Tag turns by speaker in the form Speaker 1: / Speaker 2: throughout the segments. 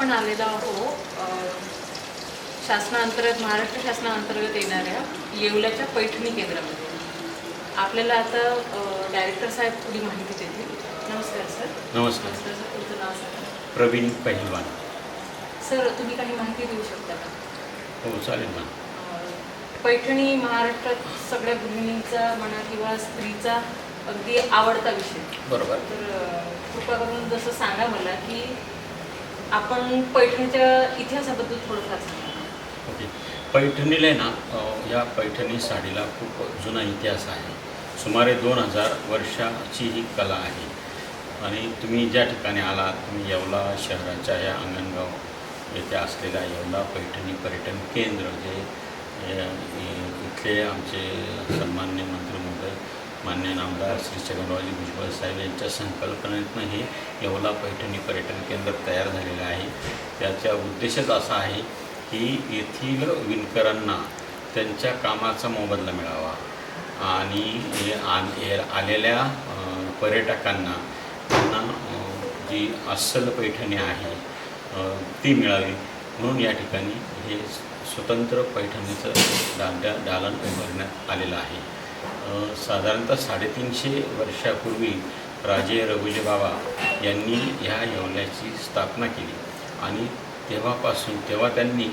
Speaker 1: आपण आलेलो आहोत शासनाअंतर्गत, महाराष्ट्र शासनाअंतर्गत येणाऱ्या येवल्याच्या पैठणी केंद्रामध्ये. आपल्याला आता डायरेक्टर साहेब थोडी माहिती देतील. नमस्कार सर.
Speaker 2: नमस्कार
Speaker 1: सर. तुमचं नाव सांगा.
Speaker 2: प्रवीण पहिलवान.
Speaker 1: सर, तुम्ही काही माहिती देऊ शकता का?
Speaker 2: हो, चालेल ना.
Speaker 1: पैठणी महाराष्ट्रात सगळ्या गृहिणींचा म्हणा किंवा स्त्रीचा अगदी आवडता विषय.
Speaker 2: बरोबर.
Speaker 1: तर कृपा करून जसं सांगा मला की आपण पैठणीच्या इतिहासाबद्दल थोडंफार सांगा.
Speaker 2: ओके. पैठणीला आहे ना, या पैठणी साडीला खूप जुना इतिहास आहे. सुमारे 2000 वर्षाची ही कला आहे. आणि तुम्ही ज्या ठिकाणी आलात, तुम्ही येवला शहराच्या या अंगणगाव येथे असलेल्या येवला पैठणी पर्यटन केंद्र, जे इथले आमचे सन्मान्य मंत्री महोदय मान्य नामदार श्री छगनरावजी भुजबळ साहेब यांच्या संकल्पनेतनं हे येवला पैठणी पर्यटन केंद्र तयार झालेलं आहे. त्याचा उद्देशच असा आहे की येथील विणकरांना त्यांच्या कामाचा मोबदला मिळावा आणि आलेल्या पर्यटकांना त्यांना जी अस्सल पैठणी आहे ती मिळावी, म्हणून या ठिकाणी हे स्वतंत्र पैठणीचं दालन उभारण्यात आलेलं आहे. साधारणतः 350 वर्षापूर्वी राजे रघुजी बाबा यांनी ह्या येवल्याची स्थापना केली आणि तेव्हा त्यांनी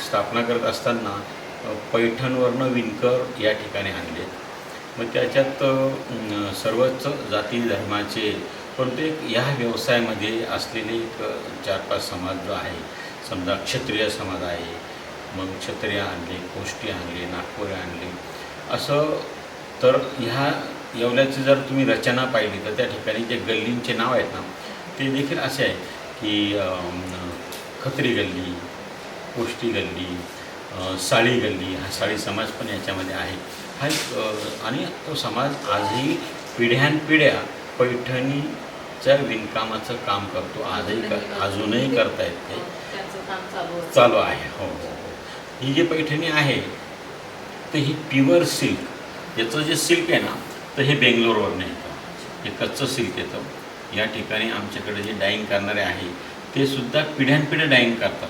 Speaker 2: स्थापना करत असताना पैठणवरनं विणकर या ठिकाणी आणले. मग त्याच्यात सर्वच जाती धर्माचे, परंतु एक ह्या व्यवसायामध्ये असलेले एक 4-5 समाज जो आहे, समजा क्षत्रिय समाज आहे, मग क्षत्रिय आणले, कोष्टी आणले, नागपुरे आणले, असं. तर ह्या येवल्याची जर तुम्ही रचना पाहिली तर त्या ठिकाणी जे गल्लींचे नाव आहेत ना, ते देखील असे आहे की खत्री गल्ली, कोष्टी गल्ली, साळी गल्ली, हा साळी समाज पण याच्यामध्ये आहे. हा आणि तो समाज आजही पिढ्यानपिढ्या पैठणीच्या विणकामाचं काम करतो. अजूनही करतायत, ते चालू आहे. हो हो हो. ही जी पैठणी आहे तर ही प्युअर सिल्क, याचं जे सिल्क आहे ना, तर हे बेंगलोरवरून येतं. हे कच्चं सिल्क येतं. या ठिकाणी आमच्याकडे जे डाईंग करणारे आहे ते सुद्धा पिढ्यानपिढ्या डाईंग करतात.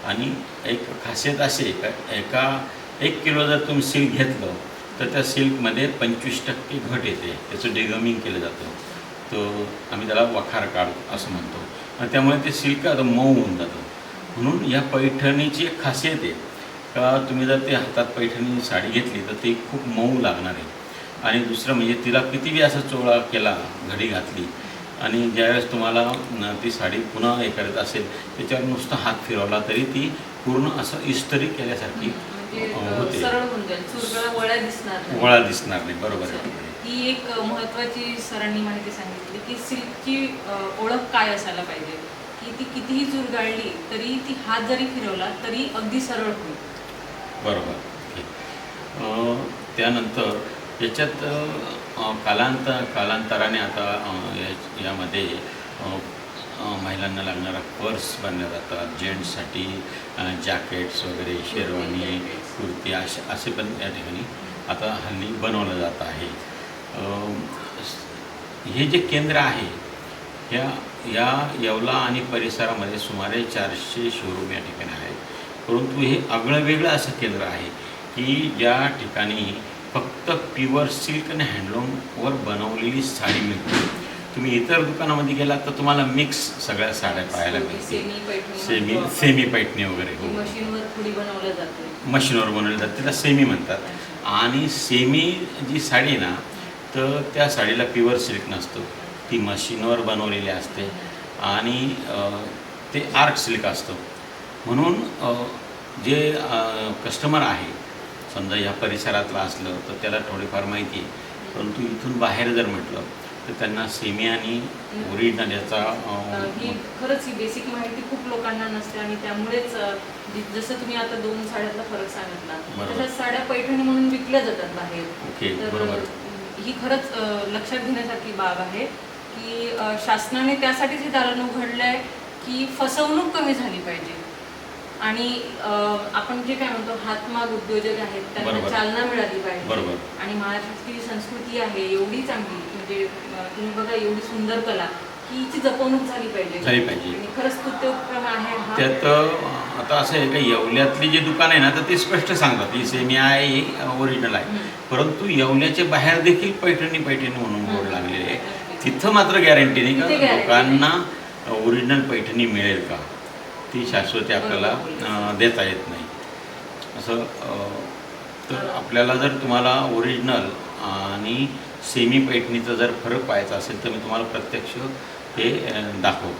Speaker 2: आणि एक खासियत अशी का 1 किलो जर तुम्ही सिल्क घेतलं तर त्या सिल्कमध्ये 25% घट येते. त्याचं डिगमिंग केलं जातं. तर आम्ही त्याला वखार काढतो असं म्हणतो. आणि त्यामुळे ते सिल्क आता मऊ होऊन जातं. म्हणून या पैठणीची एक खासियत आहे का तुम्ही जर ते हातात पैठणी साडी घेतली तर ती खूप मऊ लागणार आहे. आणि दुसरं म्हणजे तिला कितीही असा चोळा केला, घडी घातली, आणि ज्यावेळेस तुम्हाला ती साडी पुन्हा हे करत असेल, त्याच्यावर नुसता हात फिरवला तरी ती पूर्ण असं इस्त्री केल्यासारखी होते. वळा दिसणार नाही. बरोबर आहे.
Speaker 1: ही एक महत्त्वाची सरांनी माहिती सांगितली की सिल्कची ओळख काय असायला पाहिजे, की ती कितीही चुरगाळली तरी ती हात जरी फिरवला तरी अगदी सरळ होईल.
Speaker 2: बरोबर. त्यानंतर याच्यात कालांतराने आता यामध्ये महिलांना लागणारा पर्स बनवल्या जातात. जेंट्ससाठी जॅकेट्स वगैरे, शेरवानी, कुर्ती असे पण या ठिकाणी आता हल्ली बनवलं जात आहे. हे जे केंद्र आहे या येवला आणि परिसरामध्ये सुमारे 400 शोरूम या ठिकाणी आहेत. परंतु हे आगळं वेगळं असं केंद्र आहे की ज्या ठिकाणी फक्त प्युअर सिल्क आणि हँडलूमवर बनवलेली साडी मिळते. तुम्ही इतर दुकानामध्ये गेलात तर तुम्हाला मिक्स सगळ्या साड्या पाहायला मिळतील. सेमी पैठणी वगैरे. हो, मशीनवर बनवली जाते, त्याला सेमी म्हणतात. आणि सेमी जी साडी ना, तर त्या साडीला प्युअर सिल्क नसतं, ती मशीनवर बनवलेली असते आणि ते आर्ट सिल्क असतं. म्हणून जे कस्टमर आहे, समजा या परिसरातलं असलं तर त्याला थोडीफार माहिती आहे. परंतु इथून बाहेर जर म्हटलं तर त्यांना सेमी आणि ओरिजिनल याचा
Speaker 1: ही खरंच ही बेसिक माहिती खूप लोकांना नसते. आणि त्यामुळेच जसं तुम्ही आता 2 साड्यातला फरक सांगितला, तशाच साड्या पैठणी म्हणून विकल्या जातात बाहेर.
Speaker 2: ओके,
Speaker 1: बरोबर. ही खरंच लक्षात घेण्यासारखी बाब आहे की शासनाने त्यासाठीच हे दालन उघडलं आहे की फसवणूक कमी झाली पाहिजे. आणि आपण जे काय म्हणतो हातमाग उद्योजक आहेत त्यांना चालना मिळाली पाहिजे. आणि महाराष्ट्राची संस्कृती आहे एवढी चांगली, म्हणजे तुम्ही बघा एवढी सुंदर कला, की हिची जपवणूक झाली पाहिजे. आणि खरंच स्तुत्योपक्रम आहे हा.
Speaker 2: त्यात आता असं आहे का, येवल्यातली जी दुकान आहे ना, तर ती स्पष्ट सांगतात ही सेमी आहे, ही ओरिजिनल आहे. परंतु येवल्याच्या बाहेर देखील पैठणी म्हणून बोर्ड लागलेले आहे. तिथं मात्र गॅरंटी नाही
Speaker 1: तिथे
Speaker 2: का
Speaker 1: guarantee
Speaker 2: लोकांना ओरिजिनल पैठणी मिळेल का, ती शाश्वती आपल्याला देता येत नाही असं. तर आपल्याला जर तुम्हाला ओरिजिनल आणि सेमी पैठणीचा जर फरक पाहायचा असेल तर मी तुम्हाला प्रत्यक्ष ते दाखवतो.